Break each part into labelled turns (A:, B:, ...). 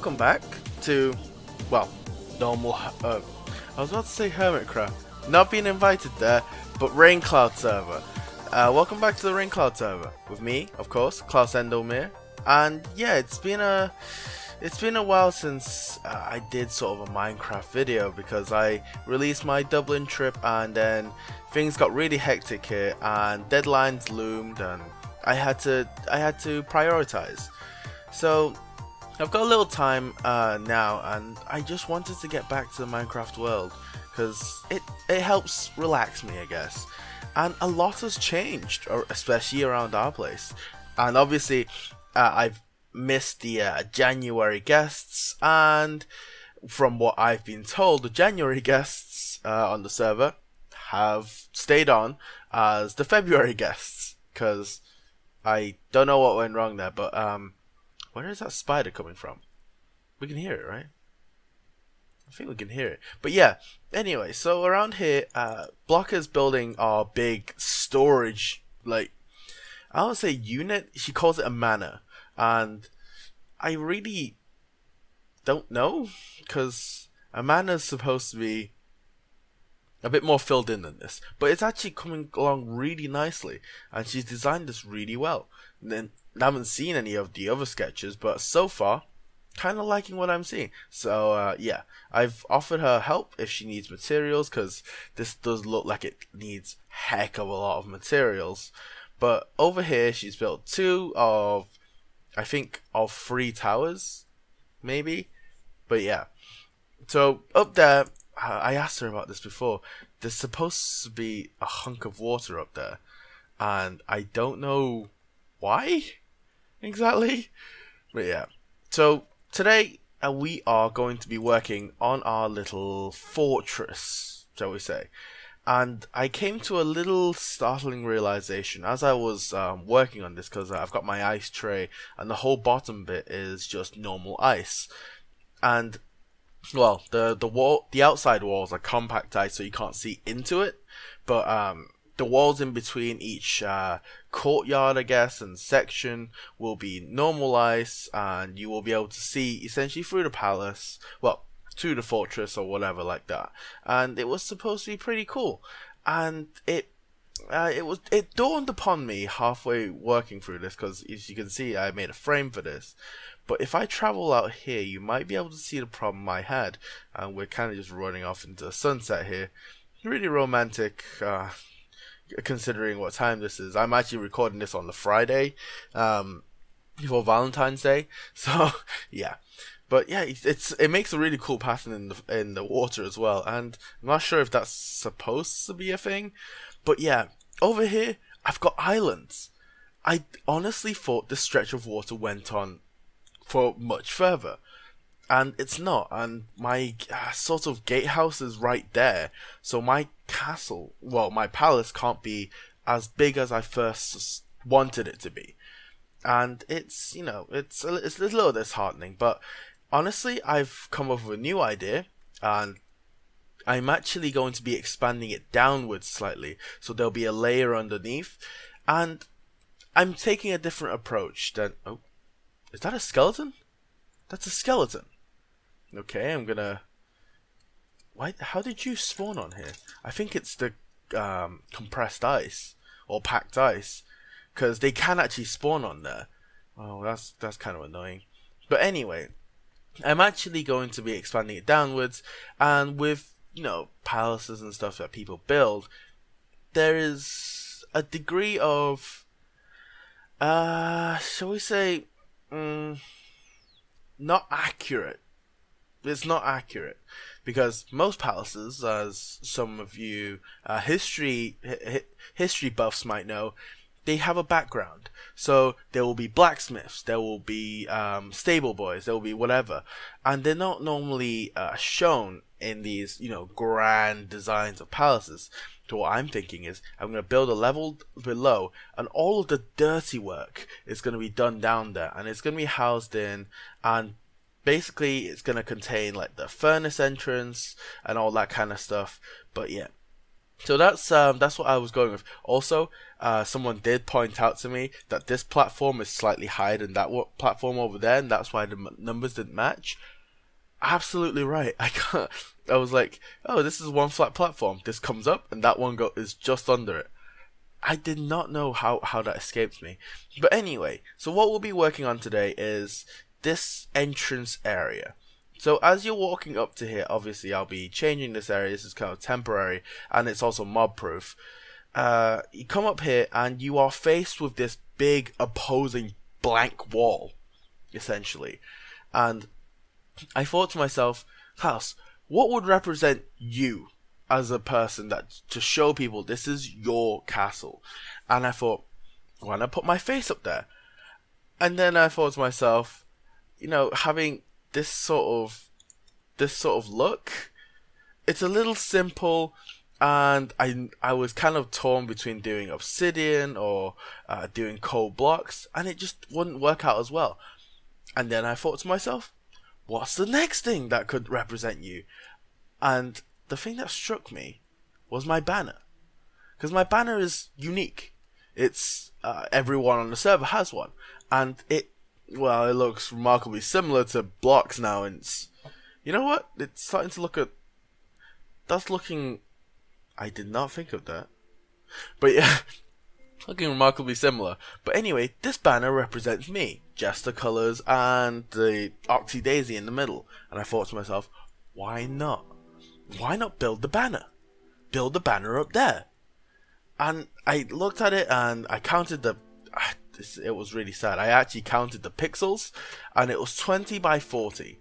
A: welcome back to, well, normal, I was about to say Hermitcraft, not being invited there, but Raincloud server. Welcome back to the Raincloud server, with me, of course, Klaus Endomere, and yeah, it's been a while since I did sort of a Minecraft video, because I released my Dublin trip and then things got really hectic here and deadlines loomed and I had to prioritize. So I've got a little time now, and I just wanted to get back to the Minecraft world because it helps relax me, I guess. And a lot has changed, especially around our place. And obviously, I've missed the January guests, and from what I've been told, the January guests on the server have stayed on as the February guests, because I don't know what went wrong there, but where is that spider coming from? We can hear it, right? I think we can hear it. But yeah, anyway, so around here, Blocker's building our big storage, like, I don't say unit, she calls it a manor. And I really don't know, because a manor's supposed to be a bit more filled in than this, but it's actually coming along really nicely, and she's designed this really well. And then I haven't seen any of the other sketches, but so far, kind of liking what I'm seeing. So yeah, I've offered her help if she needs materials, because this does look like it needs heck of a lot of materials. But over here, she's built I think of 3 towers, maybe. But yeah, so up there, I asked her about this before. There's supposed to be a hunk of water up there, and I don't know why exactly. But yeah, so today we are going to be working on our little fortress, shall we say. And I came to a little startling realization as I was working on this, because I've got my ice tray and the whole bottom bit is just normal ice. And well, the outside walls are compact ice, so you can't see into it, but the walls in between each courtyard, I guess, and section will be normal ice, and you will be able to see essentially through the palace, well, to the fortress or whatever like that. And it was supposed to be pretty cool, and it dawned upon me halfway working through this, because as you can see, I made a frame for this. But if I travel out here, you might be able to see the problem I had. And we're kind of just running off into the sunset here. Really romantic, considering what time this is. I'm actually recording this on the Friday, before Valentine's Day. So yeah, but yeah, it makes a really cool pattern in the water as well. And I'm not sure if that's supposed to be a thing, but yeah, over here I've got islands. I honestly thought this stretch of water went on for much further, and it's not. And my sort of gatehouse is right there, so my castle, well, my palace can't be as big as I first wanted it to be. And it's, you know, it's a little disheartening, but honestly, I've come up with a new idea, and I'm actually going to be expanding it downwards slightly, so there'll be a layer underneath, and I'm taking a different approach than... Oh, is that a skeleton? That's a skeleton. Okay, I'm gonna... Why? How did you spawn on here? I think it's the compressed ice, or packed ice, because they can actually spawn on there. Oh, that's kind of annoying. But anyway, I'm actually going to be expanding it downwards, and with, you know, palaces and stuff that people build, there is a degree of, shall we say, not accurate. It's not accurate, because most palaces, as some of you history buffs might know, they have a background. So there will be blacksmiths, there will be stable boys, there will be whatever, and they're not normally shown in these, you know, grand designs of palaces. So what I'm thinking is, I'm going to build a level below, and all of the dirty work is going to be done down there, and it's going to be housed in, and basically it's going to contain like the furnace entrance and all that kind of stuff. But yeah, So that's what I was going with. Also, someone did point out to me that this platform is slightly higher than that platform over there, and that's why the numbers didn't match. Absolutely right. I was like, oh, this is one flat platform. This comes up, and that one is just under it. I did not know how that escaped me. But anyway, so what we'll be working on today is this entrance area. So as you're walking up to here, obviously I'll be changing this area. This is kind of temporary, and it's also mob proof. You come up here and you are faced with this big opposing blank wall, essentially. And I thought to myself, Klaus, what would represent you as a person, that to show people this is your castle? And I thought, why not put my face up there? And then I thought to myself, having this sort of look, it's a little simple, and I was kind of torn between doing obsidian or doing coal blocks, and it just wouldn't work out as well. And then I thought to myself, what's the next thing that could represent you? And the thing that struck me was my banner, because my banner is unique. It's everyone on the server has one, and it looks remarkably similar to blocks now, and you know what? It's starting to look that's looking. I did not think of that, but yeah, looking remarkably similar. But anyway, this banner represents me, Jester colors, and the Oxy Daisy in the middle. And I thought to myself, why not? Why not build the banner? Build the banner up there. And I looked at it and I counted it was really sad. I actually counted the pixels, and it was 20 by 40.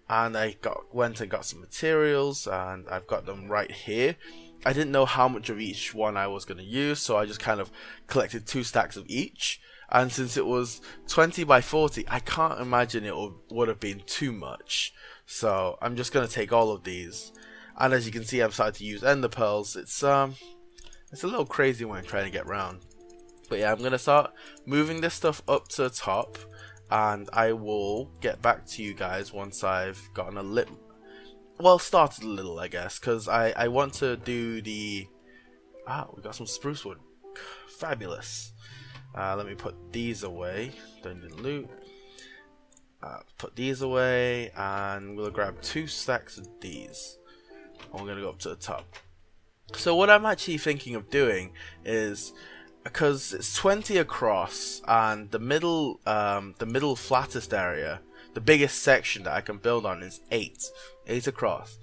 A: And I went and got some materials, and I've got them right here. I didn't know how much of each one I was going to use, so I just kind of collected 2 stacks of each. And since it was 20 by 40, I can't imagine it would have been too much. So I'm just going to take all of these. And as you can see, I'm starting to use ender pearls. It's a little crazy when I'm trying to get around. But yeah, I'm going to start moving this stuff up to the top, and I will get back to you guys once I've gotten started a little, I guess, because I want to do we got some spruce wood. Fabulous. Let me put these away. Don't need loot. Put these away, and we'll grab 2 stacks of these. And we're going to go up to the top. So what I'm actually thinking of doing is, because it's 20 across, and the middle flattest area, the biggest section that I can build on, is 8 across,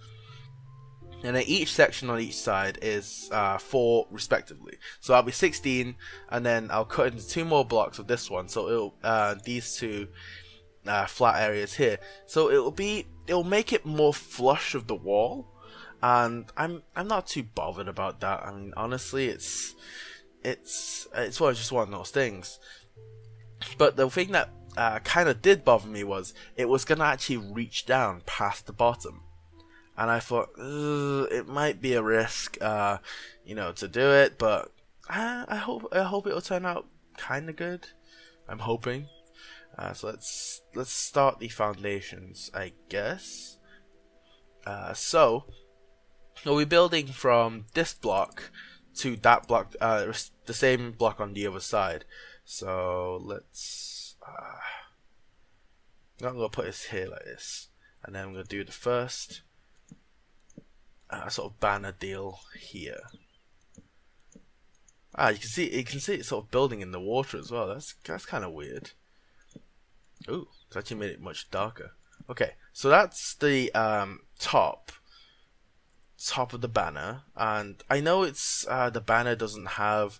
A: and then each section on each side is 4 respectively. So I'll be 16, and then I'll cut into 2 more blocks of this one. So it'll these 2 flat areas here. So it'll make it more flush of the wall, and I'm not too bothered about that. I mean, honestly, it's just one of those things. But the thing that kind of did bother me was it was gonna actually reach down past the bottom, and I thought it might be a risk, to do it. But I hope it'll turn out kind of good. I'm hoping. So let's start the foundations, I guess. So we'll be building from this block to that block, the same block on the other side. So let's. I'm gonna put this here like this, and then I'm gonna do the first sort of banner deal here. You can see it sort of building in the water as well. That's kind of weird. Ooh, it's actually made it much darker. Okay, so that's the top of the banner, and I know it's the banner doesn't have.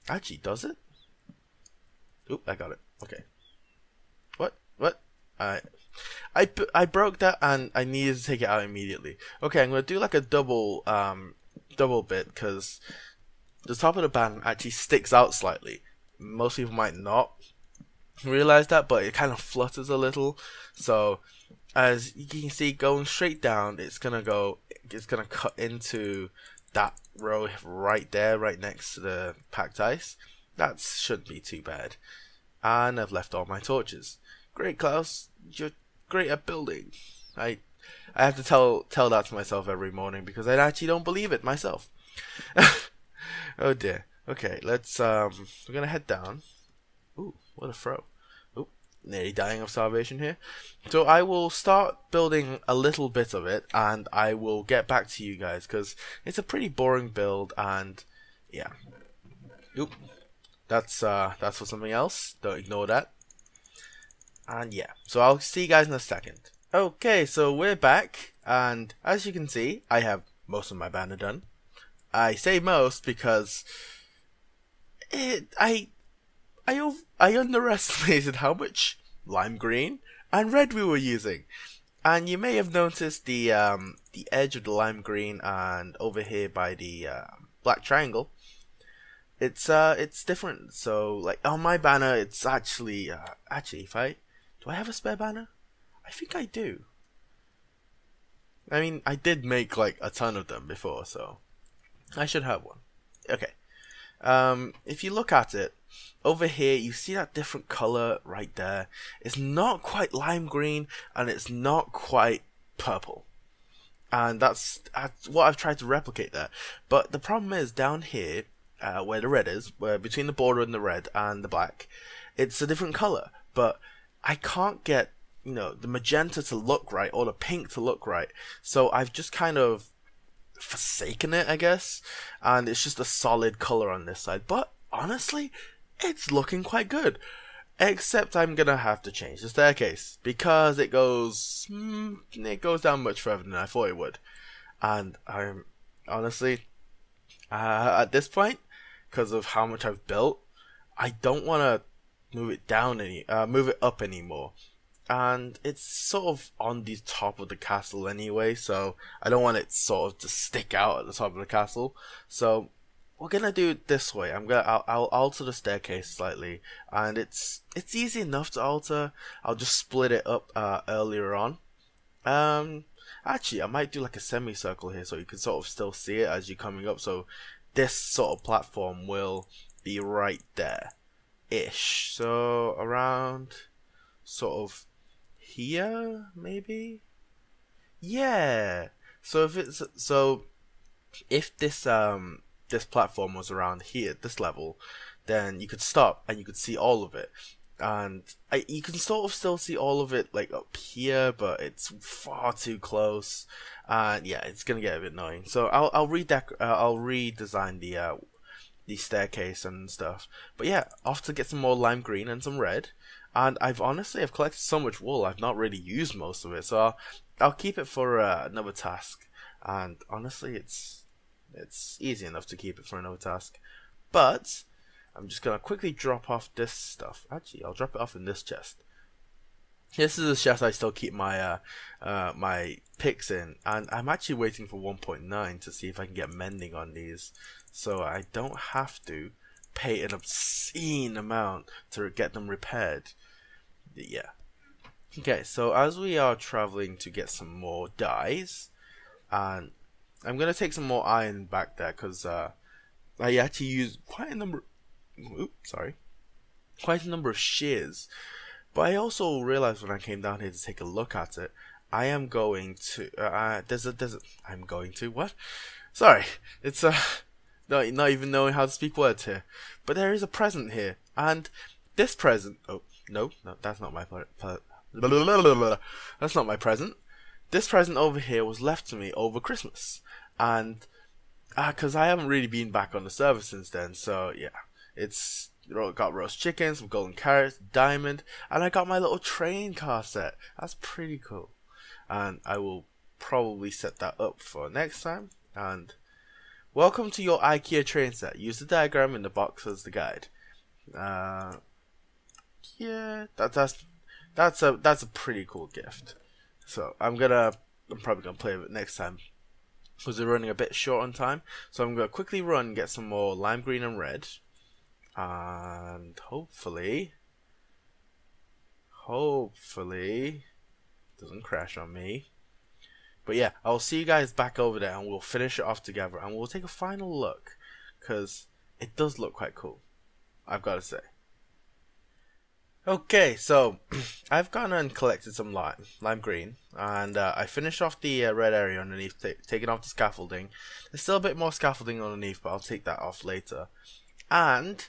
A: Actually, does it? Oop, I got it. Okay. What? I broke that, and I needed to take it out immediately. Okay, I'm gonna do like a double bit, because the top of the banner actually sticks out slightly. Most people might not realize that, but it kind of flutters a little. So as you can see, going straight down, it's gonna cut into that row right there, right next to the packed ice. That shouldn't be too bad. And I've left all my torches. Great, Klaus. You're great at building. I I have to tell that to myself every morning because I actually don't believe it myself. Oh dear. Okay, let's we're gonna head down. Ooh, what a throw. Ooh, nearly dying of starvation here. So I will start building a little bit of it, and I will get back to you guys because it's a pretty boring build, and yeah. Oop, that's for something else. Don't ignore that. And yeah, so I'll see you guys in a second. Okay, so we're back, and as you can see, I have most of my banner done. I say most because I underestimated how much lime green and red we were using, and you may have noticed the edge of the lime green and over here by the black triangle. It's different. So like on my banner, it's actually if do I have a spare banner? I think I do. I mean, I did make like a ton of them before, so I should have one. Okay. If you look at it, over here you see that different color right there. It's not quite lime green and it's not quite purple. And that's what I've tried to replicate there. But the problem is down here, where the red is, where between the border and the red and the black, it's a different color. But I can't get, the magenta to look right or the pink to look right. So I've just kind of forsaken it, I guess, and it's just a solid color on this side. But honestly, it's looking quite good, except I'm gonna have to change the staircase because it goes down much further than I thought it would, and I'm honestly at this point, because of how much I've built, I don't want to move it up anymore. And it's sort of on the top of the castle anyway, so I don't want it sort of to stick out at the top of the castle. So we're gonna do it this way. I'll alter the staircase slightly, and it's easy enough to alter. I'll just split it up earlier on. Actually, I might do like a semicircle here, so you can sort of still see it as you're coming up. So this sort of platform will be right there, ish. So around sort of here, maybe. Yeah. So if this platform was around here, this level, then you could stop and you could see all of it, and you can sort of still see all of it like up here, but it's far too close, and yeah, it's gonna get a bit annoying. So I'll redesign the staircase and stuff. But yeah, off to get some more lime green and some red. And I've collected so much wool, I've not really used most of it, so I'll keep it for another task. And honestly, it's easy enough to keep it for another task. But I'm just gonna quickly drop off this stuff. Actually, I'll drop it off in this chest. This is the chest I still keep my my picks in, and I'm actually waiting for 1.9 to see if I can get mending on these, so I don't have to pay an obscene amount to get them repaired. Yeah. Okay, so as we are traveling to get some more dyes, and I'm gonna take some more iron back there because I actually used quite a number. Quite a number of shears. But I also realized when I came down here to take a look at it, I am going to I'm going to what? Sorry, it's not even knowing how to speak words here. But there is a present here, and this present. Oh no, that's not my that's not my present. This present over here was left to me over Christmas, and because I haven't really been back on the server since then. So yeah, it's got roast chicken, some golden carrots, diamond, and I got my little train car set. That's pretty cool, and I will probably set that up for next time. And welcome to your IKEA train set. Use the diagram in the box as the guide. Yeah, that's a pretty cool gift. So I'm probably gonna play with it next time because we're running a bit short on time. So I'm gonna quickly run and get some more lime green and red, and hopefully doesn't crash on me. But yeah, I'll see you guys back over there, and we'll finish it off together, and we'll take a final look because it does look quite cool, I've got to say. Okay, so I've gone and collected some lime green, and I finished off the red area underneath, taking off the scaffolding. There's still a bit more scaffolding underneath, but I'll take that off later. And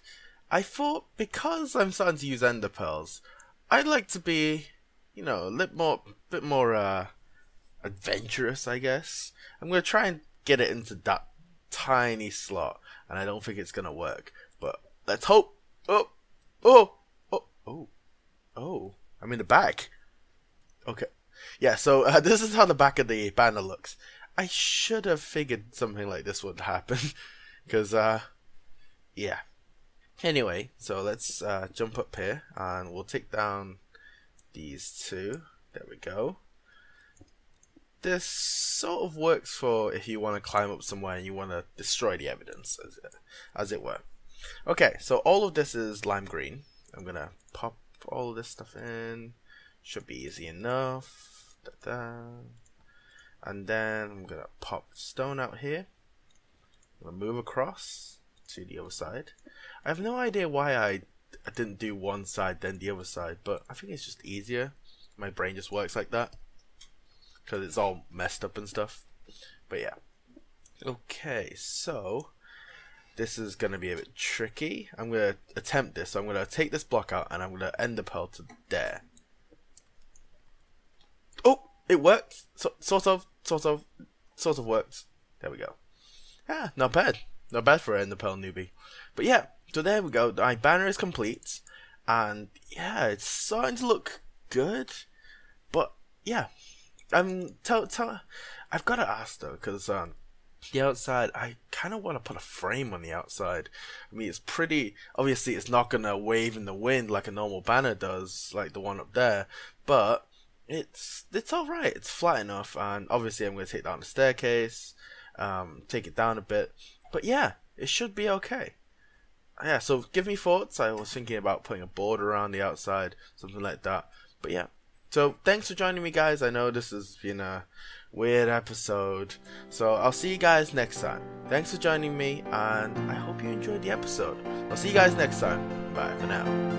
A: I thought because I'm starting to use ender pearls, I'd like to be, a bit more adventurous, I guess. I'm gonna try and get it into that tiny slot, and I don't think it's gonna work. But let's hope. Oh, oh, oh, oh, oh! I'm in the back. Okay, yeah. So this is how the back of the banner looks. I should have figured something like this would happen, because yeah. Anyway, so let's jump up here, and we'll take down these two. There we go. This sort of works for if you want to climb up somewhere and you want to destroy the evidence, as it were. Okay, so all of this is lime green. I'm gonna pop all of this stuff in. Should be easy enough. And then I'm gonna pop stone out here. I'm gonna move across to the other side. I have no idea why I didn't do one side then the other side, but I think it's just easier. My brain just works like that, because it's all messed up and stuff. But yeah. Okay, so this is going to be a bit tricky. I'm going to attempt this. So I'm going to take this block out, and I'm going to end the pearl to there. Oh, it worked. Sort of worked. There we go. Ah, not bad. Not bad for an ender pearl newbie. But yeah, so there we go. My banner is complete. And yeah, it's starting to look good. But yeah. I've got to ask though, because the outside, I kind of want to put a frame on the outside. I mean, it's pretty, obviously it's not going to wave in the wind like a normal banner does, like the one up there, but it's alright, it's flat enough, and obviously I'm going to take down the staircase, take it down a bit, but yeah, it should be okay. Yeah, so give me thoughts. I was thinking about putting a border around the outside, something like that, but yeah. So thanks for joining me, guys. I know this has been a weird episode, so I'll see you guys next time. Thanks for joining me, and I hope you enjoyed the episode. I'll see you guys next time. Bye for now.